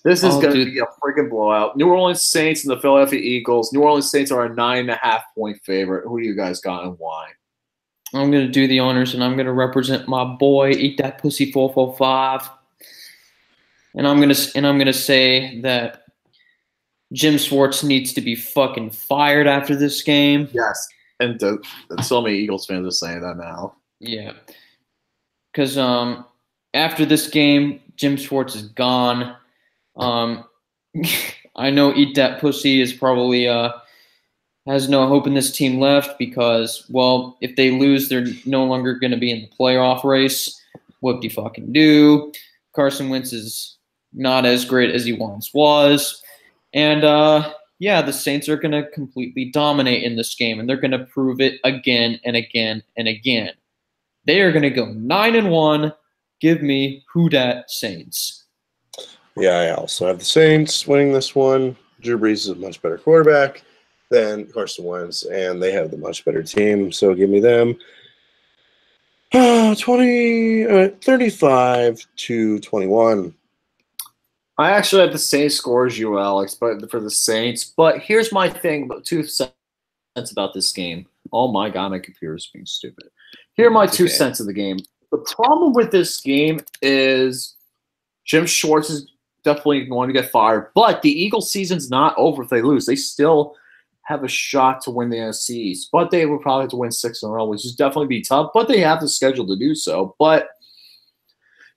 This is going to be a freaking blowout. New Orleans Saints and the Philadelphia Eagles. New Orleans Saints are a 9.5-point favorite. Who do you guys got and why? I'm going to do the honors, and I'm going to represent my boy, Eat That Pussy 445. And I'm going to say that Jim Schwartz needs to be fucking fired after this game. Yes. And so many Eagles fans are saying that now. Yeah. Because after this game, Jim Schwartz is gone. I know Eat That Pussy is probably has no hope in this team left because, well, if they lose, they're no longer going to be in the playoff race. Whoop-de-fucking-do. Carson Wentz is not as great as he once was. And, yeah, the Saints are going to completely dominate in this game, and they're going to prove it again and again and again. They are going to go 9-1. Give me who dat Saints. Yeah, I also have the Saints winning this one. Drew Brees is a much better quarterback than Carson Wentz, and they have the much better team. So give me them. 35-21. I actually have the same score as you, Alex, but for the Saints. But here's my thing, 2 cents about this game. Oh my God, my computer's being stupid. Here are my 2 cents of the game. The problem with this game is Jim Schwartz is definitely going to get fired, but the Eagles' season's not over if they lose. They still have a shot to win the NFC East, but they will probably have to win 6 in a row, which is definitely be tough, but they have the schedule to do so. But,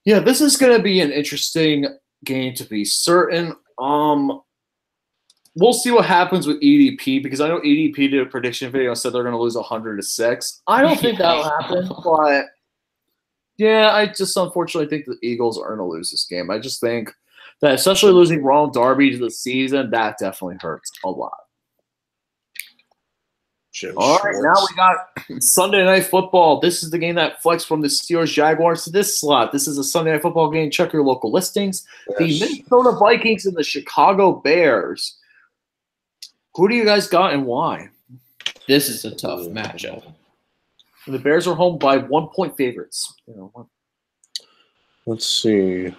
yeah, this is going to be an interesting game to be certain. We'll see what happens with EDP because I know EDP did a prediction video and said they're going to lose 100-6. I don't think that'll happen, but yeah, I just unfortunately think the Eagles are going to lose this game. I just think that especially losing Ronald Darby to the season, that definitely hurts a lot. All right, now we got Sunday Night Football. This is the game that flexed from the Steelers-Jaguars to this slot. This is a Sunday Night Football game. Check your local listings. Yes. The Minnesota Vikings and the Chicago Bears. Who do you guys got and why? This is a tough matchup. The Bears are home by 1-point favorites. Let's see.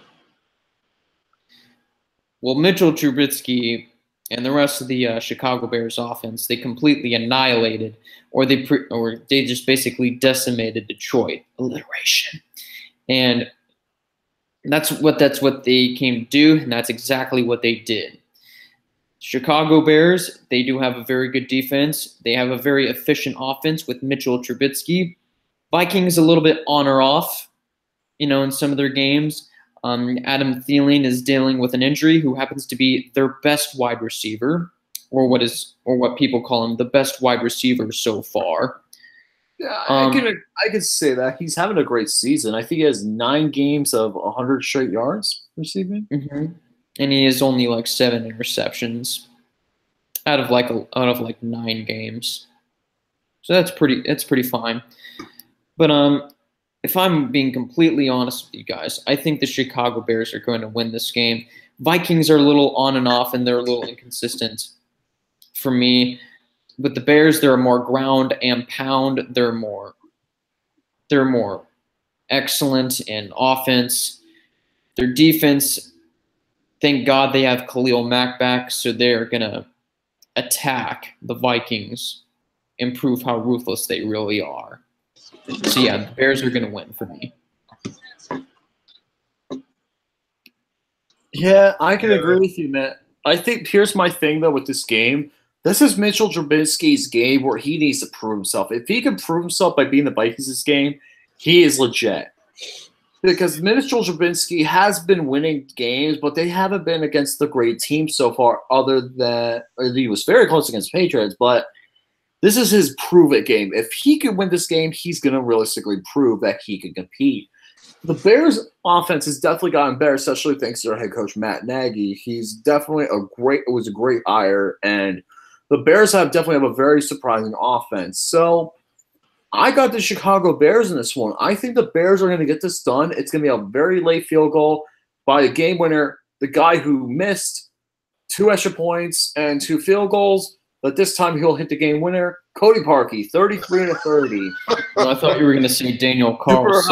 Well, Mitchell Trubisky and the rest of the Chicago Bears offense, they completely annihilated, or they just basically decimated Detroit. Alliteration. And that's what they came to do, and that's exactly what they did. Chicago Bears, they do have a very good defense. They have a very efficient offense with Mitchell Trubisky. Vikings a little bit on or off, in some of their games. Adam Thielen is dealing with an injury, who happens to be their best wide receiver, or what people call him, the best wide receiver so far. Yeah, I can say that he's having a great season. I think he has 9 games of 100 straight yards receiving, and he has only like 7 interceptions out of 9 games. So that's pretty fine. But if I'm being completely honest with you guys, I think the Chicago Bears are going to win this game. Vikings are a little on and off, and they're a little inconsistent for me. With the Bears, they're more ground and pound. They're more excellent in offense. Their defense, thank God they have Khalil Mack back, so they're going to attack the Vikings and prove how ruthless they really are. So, yeah, the Bears are going to win for me. Yeah, I can agree with you, Matt. I think here's my thing, though, with this game. This is Mitchell Trubisky's game where he needs to prove himself. If he can prove himself by beating the Vikings this game, he is legit. Because Mitchell Trubisky has been winning games, but they haven't been against the great teams so far, other than he was very close against the Patriots, but this is his prove-it game. If he can win this game, he's going to realistically prove that he can compete. The Bears' offense has definitely gotten better, especially thanks to their head coach, Matt Nagy. He's definitely was a great hire, and the Bears definitely have a very surprising offense. So I got the Chicago Bears in this one. I think the Bears are going to get this done. It's going to be a very late field goal by a game winner, the guy who missed 2 extra points and 2 field goals. But this time he'll hit the game winner, Cody Parkey, 33-30. Well, I thought you were going to say Daniel Carlson.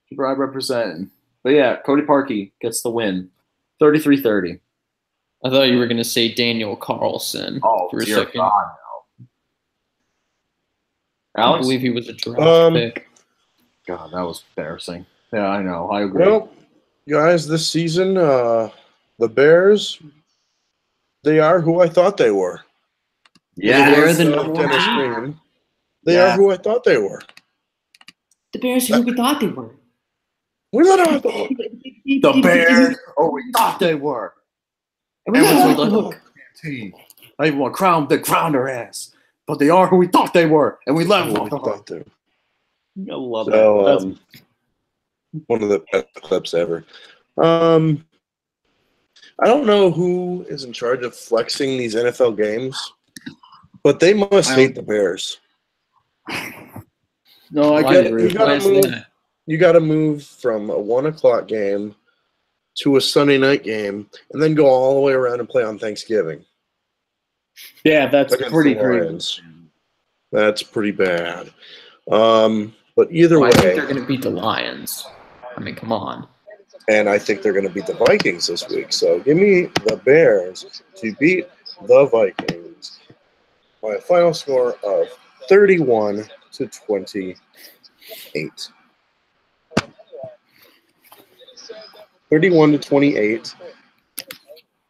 Super high representing. But yeah, Cody Parkey gets the win, 33-30. I thought you were going to say Daniel Carlson for a second. God, no. I don't believe he was a draft pick. God, that was embarrassing. Yeah, I know. I agree. Well, guys, this season, the Bears, they are who I thought they were. Yeah, they're the Dennis Green. They are who I thought they were. The Bears who we thought they were. The Bears who we thought they were. And we look. I even want to crown their ass. But they are who we thought they were. And we love them. I love that. One of the best clips ever. I don't know who is in charge of flexing these NFL games, but they must hate the Bears. No, I get it. You got to move from a 1 o'clock game to a Sunday night game, and then go all the way around and play on Thanksgiving. Yeah, that's pretty great. That's pretty bad. But either way, I think they're going to beat the Lions. I mean, come on. And I think they're going to beat the Vikings this week. So give me the Bears to beat the Vikings by a final score of 31-28. 31-28.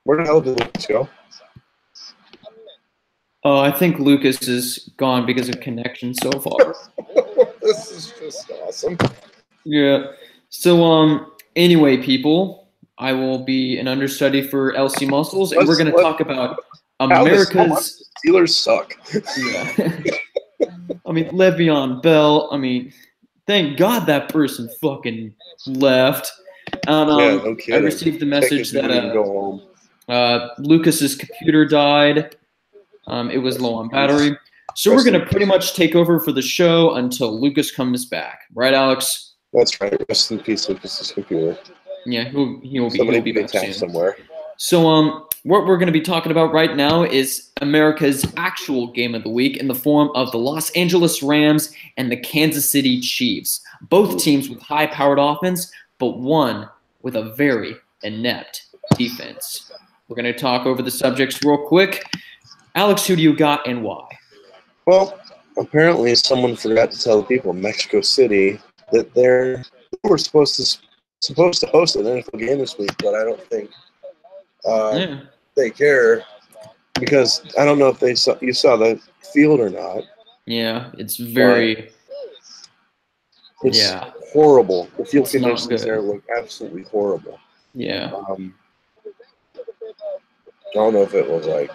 Where the hell did Lucas go? Oh, I think Lucas is gone because of connection so far. This is just awesome. Yeah. So, Anyway, people, I will be an understudy for LC Muscles, and we're going to talk about America's Steelers suck. Yeah. I mean, Le'Veon Bell. I mean, thank God that person fucking left. And, no kidding. I received the message that Lucas's computer died. It was low on battery. So we're going to pretty much take over for the show until Lucas comes back. Right, Alex? That's right. Rest in peace, Lucas's computer. Yeah, he'll be back soon. Somewhere. So what we're going to be talking about right now is America's actual game of the week in the form of the Los Angeles Rams and the Kansas City Chiefs. Both teams with high-powered offense, but one with a very inept defense. We're going to talk over the subjects real quick. Alex, who do you got and why? Well, apparently someone forgot to tell the people in Mexico City that they were supposed to host an NFL game this week, but I don't think they care, because I don't know if you saw the field or not. Yeah, it's very horrible. The field conditions there look absolutely horrible. Yeah. I don't know if it was like.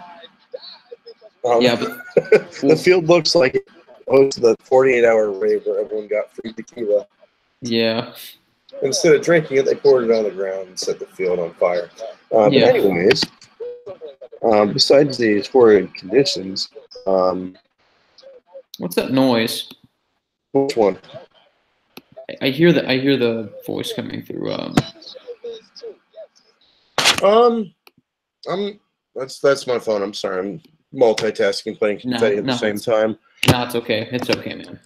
The field looks like it was the 48-hour rave where everyone got free tequila. Yeah. Instead of drinking it, they poured it on the ground and set the field on fire. But anyways, besides these horrid conditions, what's that noise? Which one? I hear the voice coming through. That's my phone. I'm sorry. I'm multitasking, playing confetti at the same time. No, it's okay. It's okay, man.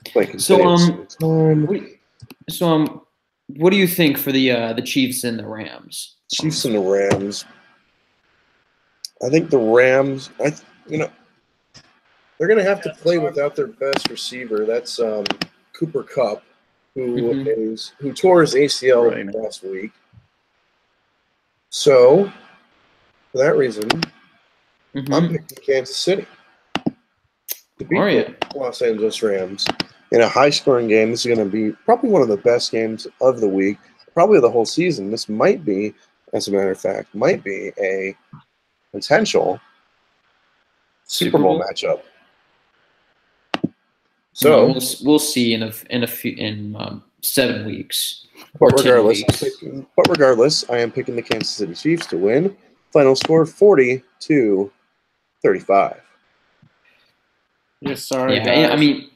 What do you think for the Chiefs and the Rams? Chiefs and the Rams. I think the Rams. They're going to have to play without their best receiver. That's Cooper Kupp, who tore his ACL last week. So, for that reason, I'm picking Kansas City to beat the Los Angeles Rams in a high-scoring game. This is going to be probably one of the best games of the week, probably the whole season. This might be, as a matter of fact, a potential Super Bowl matchup. So we'll see in 7 weeks. But regardless, I am picking the Kansas City Chiefs to win. Final score 40-35. Yes, sorry. Yeah, I mean,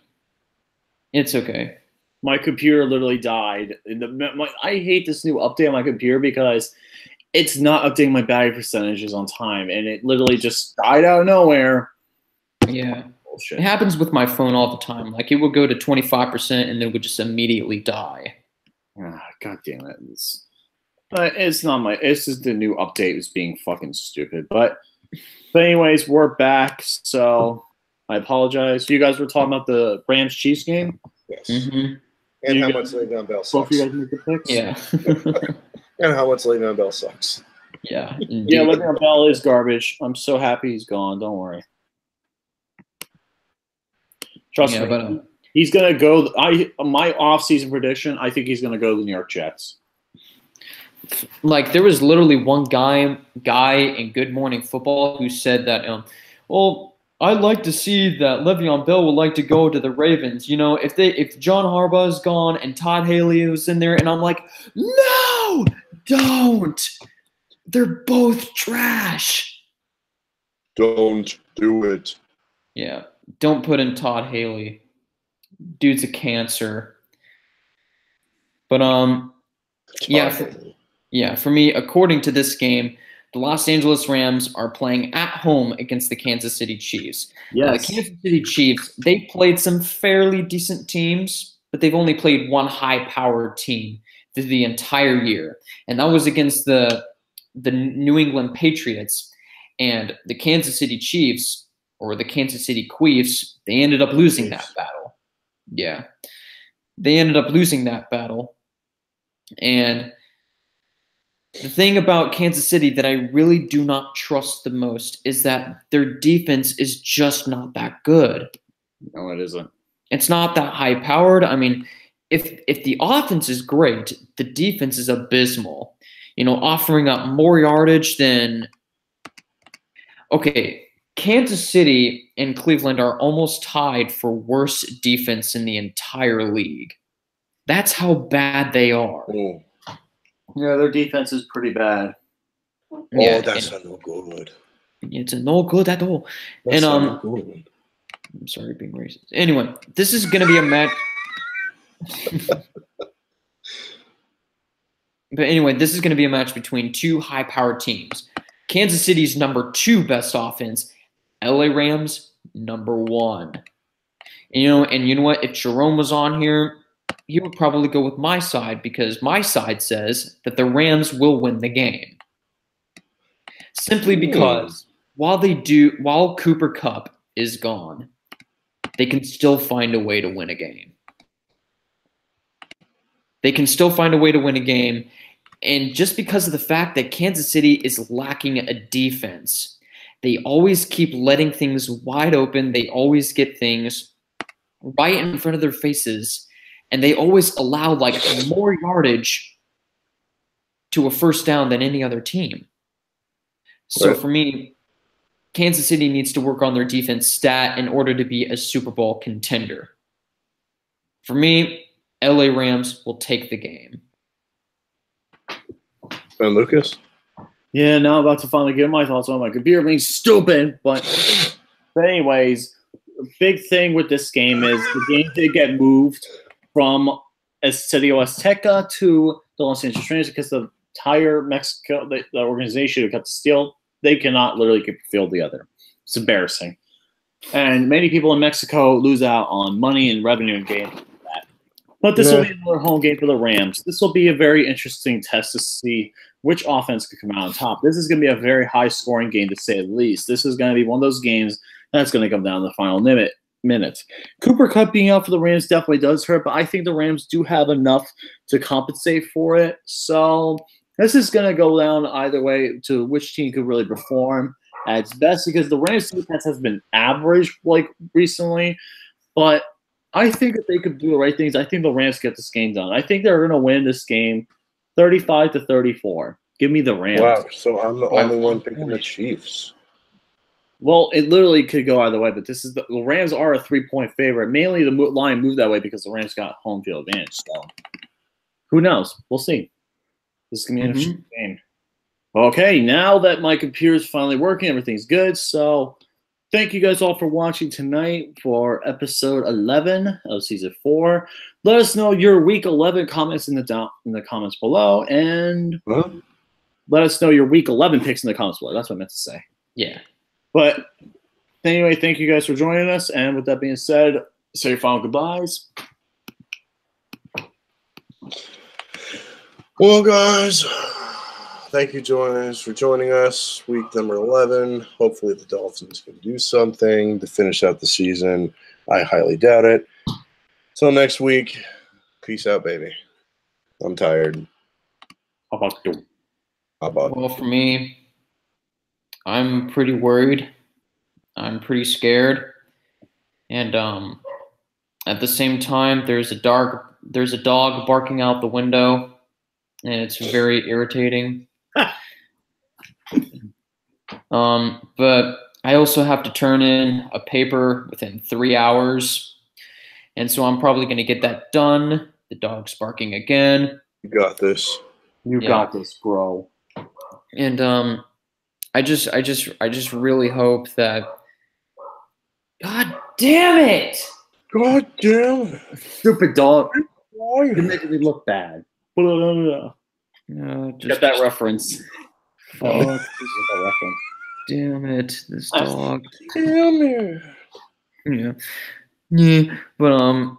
it's okay. My computer literally died. I hate this new update on my computer because it's not updating my battery percentages on time, and it literally just died out of nowhere. Yeah. Bullshit. It happens with my phone all the time. Like, it would go to 25% and then it would just immediately die. God damn it. It's just the new update is being fucking stupid. But anyways, we're back, so I apologize. You guys were talking about the Rams Chiefs game? Yes. And how much Le'Veon Bell sucks. Both of you guys make the picks? Yeah. And how much Le'Veon Bell sucks. Yeah. Indeed. Yeah, Le'Veon Bell is garbage. I'm so happy he's gone. Don't worry. Trust me. But, he's going to go. My off-season prediction, I think he's going to go to the New York Jets. Like, there was literally one guy in Good Morning Football who said that, I'd like to see that Le'Veon Bell would like to go to the Ravens. You know, if John Harbaugh is gone and Todd Haley was in there, and I'm like, no, don't. They're both trash. Don't do it. Yeah, don't put in Todd Haley. Dude's a cancer. But for me, according to this game, the Los Angeles Rams are playing at home against the Kansas City Chiefs. Yes. The Kansas City Chiefs, they played some fairly decent teams, but they've only played one high-powered team through the entire year, and that was against the New England Patriots. And the Kansas City Chiefs, or the Kansas City Queefs, they ended up losing that battle. Yeah. They ended up losing that battle. And the thing about Kansas City that I really do not trust the most is that their defense is just not that good. No, it isn't. It's not that high-powered. I mean, if the offense is great, the defense is abysmal. Offering up more yardage than Kansas City and Cleveland are almost tied for worst defense in the entire league. That's how bad they are. Oh. Yeah, their defense is pretty bad. Yeah, that's not no good. It's no good at all. That's not no good. I'm sorry being racist. Anyway, this is going to be a match. But anyway, this is going to be a match between two high-powered teams. Kansas City's number 2 best offense, LA Rams number 1. And you know what? If Jerome was on here, he would probably go with my side because my side says that the Rams will win the game. Simply because while Cooper Kupp is gone, they can still find a way to win a game. They can still find a way to win a game. And just because of the fact that Kansas City is lacking a defense, they always keep letting things wide open. They always get things right in front of their faces. And they always allow more yardage to a first down than any other team. So for me, Kansas City needs to work on their defense stat in order to be a Super Bowl contender. For me, LA Rams will take the game. And Lucas? Yeah, now I'm about to finally get my thoughts on my computer being stupid. But anyways, the big thing with this game is the game did get moved from Estadio Azteca to the Los Angeles Rams because the entire Mexico, the organization who cut the deal, they cannot literally keep the field together. It's embarrassing. And many people in Mexico lose out on money and revenue and gain from that. But this will be another home game for the Rams. This will be a very interesting test to see which offense could come out on top. This is going to be a very high-scoring game, to say the least. This is going to be one of those games that's going to come down to the final minutes. Cooper Kupp being out for the Rams definitely does hurt, but I think the Rams do have enough to compensate for it. So this is going to go down either way to which team could really perform at its best because the Rams defense has been average recently, but I think that they could do the right things. I think the Rams get this game done. I think they're going to win this game 35-34. Give me the Rams. Wow, so I'm the only one picking the Chiefs. Well, it literally could go either way, but the Rams are a 3-point favorite. Mainly the line moved that way because the Rams got home field advantage. So who knows? We'll see. This is going to be an interesting game. Okay, now that my computer's finally working, everything's good. So thank you guys all for watching tonight for episode 11 of season 4. Let us know your week 11 comments in the comments below, and let us know your week 11 picks in the comments below. That's what I meant to say. Yeah. But anyway, thank you guys for joining us. And with that being said, say your final goodbyes. Well, guys, thank you for joining us. Week number 11. Hopefully the Dolphins can do something to finish out the season. I highly doubt it. Till next week, peace out, baby. I'm tired. How about you? Well, for me, I'm pretty worried. I'm pretty scared. And at the same time, there's a dog barking out the window, and it's very irritating. But I also have to turn in a paper within 3 hours. And so I'm probably going to get that done. The dog's barking again. You got this. You got this, bro. And I just really hope that. God damn it! God damn it! Stupid dog. You're making me look bad. Just, Get that reference. Fuck. Damn it! This dog. Damn it! Yeah. Yeah. But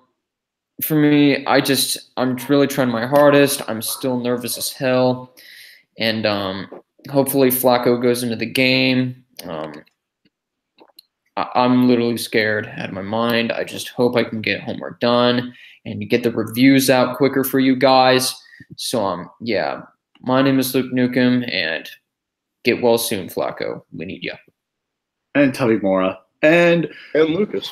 for me, I'm really trying my hardest. I'm still nervous as hell. And hopefully Flacco goes into the game. I'm literally scared out of my mind. I just hope I can get homework done and get the reviews out quicker for you guys. So yeah, my name is Luke Nukem, and get well soon, Flacco. We need you. And Tubby Mora. And Lucas.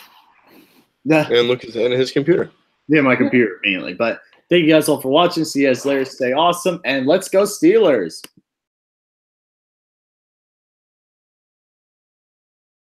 Yeah. And Lucas and his computer. Yeah, my computer mainly. But thank you guys all for watching. See you guys later. Stay awesome. And let's go Steelers.